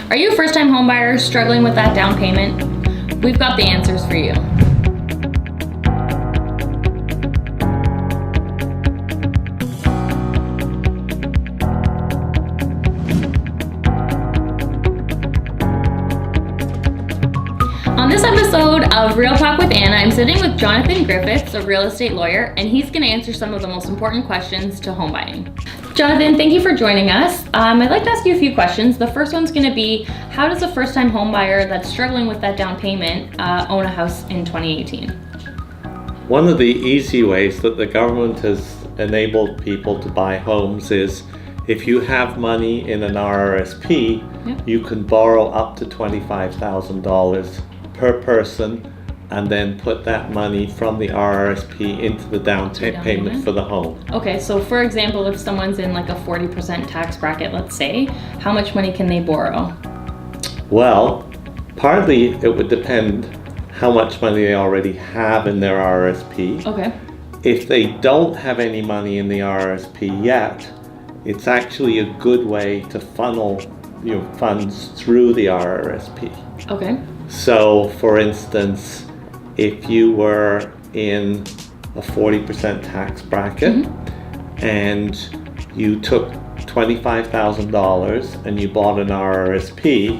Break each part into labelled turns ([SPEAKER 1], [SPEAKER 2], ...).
[SPEAKER 1] Are you a first-time homebuyer struggling with that down payment? We've got the answers for you. On this episode of Real Talk with Anna, I'm sitting with Jonathan Griffiths, a real estate lawyer, and he's going to answer some of the most important questions to home buying. Jonathan, thank you for joining us. I'd like to ask you a few questions. The first one's going to be, how does a first-time home buyer that's struggling with that down payment own a house in 2018?
[SPEAKER 2] One of the easy ways that the government has enabled people to buy homes is if you have money in an RRSP, you can borrow up to $25,000 per person and then put that money from the RRSP into the down payment for the home.
[SPEAKER 1] Okay, so for example, if someone's in like a 40% tax bracket, let's say, how much money can they borrow?
[SPEAKER 2] Well, partly it would depend how much money they already have in their RRSP.
[SPEAKER 1] Okay.
[SPEAKER 2] If they don't have any money in the RRSP yet, it's actually a good way to funnel your funds through the RRSP.
[SPEAKER 1] Okay.
[SPEAKER 2] So, for instance, if you were in a 40% tax bracket and you took $25,000 and you bought an RRSP,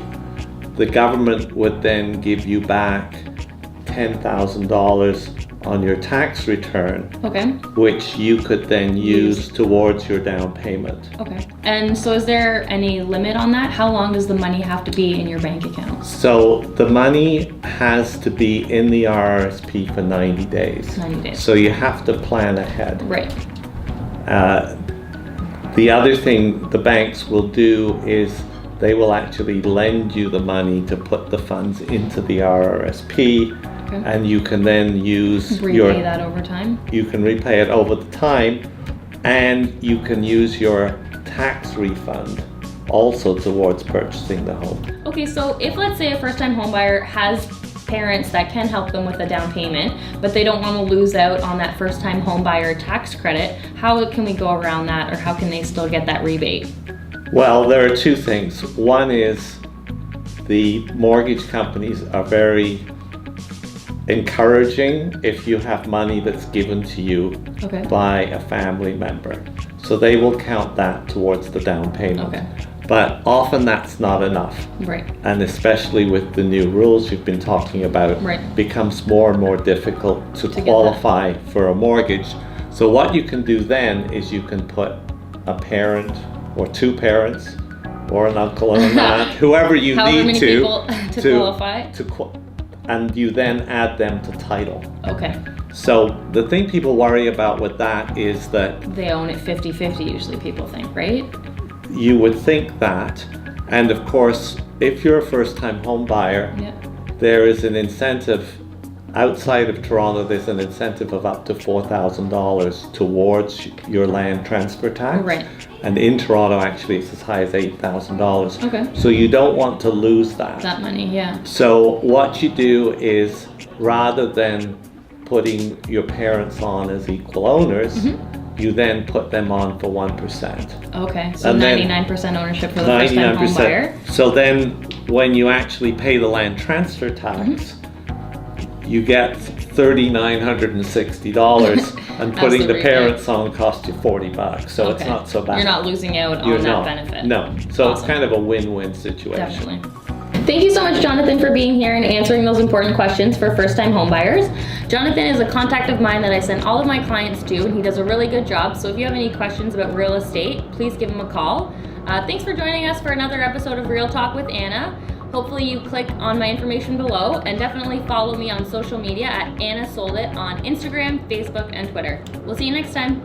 [SPEAKER 2] the government would then give you back $10,000 on your tax return, which you could then use towards your down payment.
[SPEAKER 1] Okay. And so is there any limit on that? How long does the money have to be in your bank account?
[SPEAKER 2] So the money has to be in the RRSP for 90 days.
[SPEAKER 1] 90 days.
[SPEAKER 2] So you have to plan ahead.
[SPEAKER 1] Right.
[SPEAKER 2] The other thing the banks will do is they will actually lend you the money to put the funds into the RRSP. Okay. And you can then repay
[SPEAKER 1] that over time?
[SPEAKER 2] You can repay it over the time, and you can use your tax refund also towards purchasing the home.
[SPEAKER 1] Okay, so if let's say a first-time homebuyer has parents that can help them with a down payment, but they don't want to lose out on that first-time homebuyer tax credit, how can we go around that, or how can they still get that rebate?
[SPEAKER 2] Well, there are two things. One is the mortgage companies are very encouraging if you have money that's given to you by a family member. So they will count that towards the down payment.
[SPEAKER 1] Okay.
[SPEAKER 2] But often that's not enough.
[SPEAKER 1] Right.
[SPEAKER 2] And especially with the new rules you've been talking about, becomes more and more difficult to qualify for a mortgage. So what you can do then is you can put a parent or two parents or an uncle and an aunt, whoever you need to
[SPEAKER 1] qualify.
[SPEAKER 2] And you then add them to title.
[SPEAKER 1] Okay.
[SPEAKER 2] So the thing people worry about with that is that
[SPEAKER 1] they own it 50-50 usually, people think, right?
[SPEAKER 2] You would think that. And of course, if you're a first-time home buyer, there is an incentive outside of Toronto, there's an incentive of up to $4,000 towards your land transfer tax.
[SPEAKER 1] Right.
[SPEAKER 2] And in Toronto, actually, it's as high as $8,000.
[SPEAKER 1] Okay.
[SPEAKER 2] So you don't want to lose that.
[SPEAKER 1] That money, yeah.
[SPEAKER 2] So what you do is, rather than putting your parents on as equal owners, you then put them on for 1%.
[SPEAKER 1] Okay, so 99% ownership for the first-time home buyer.
[SPEAKER 2] So then when you actually pay the land transfer tax, you get $3,960 and putting the parents on cost you $40. So it's not so bad.
[SPEAKER 1] You're not losing out on that benefit.
[SPEAKER 2] No. So it's kind of a win-win situation.
[SPEAKER 1] Definitely. Thank you so much, Jonathan, for being here and answering those important questions for first-time homebuyers. Jonathan is a contact of mine that I send all of my clients to, and he does a really good job. So if you have any questions about real estate, please give him a call. Thanks for joining us for another episode of Real Talk with Anna. Hopefully you click on my information below, and definitely follow me on social media at Anna Sold It on Instagram, Facebook, and Twitter. We'll see you next time.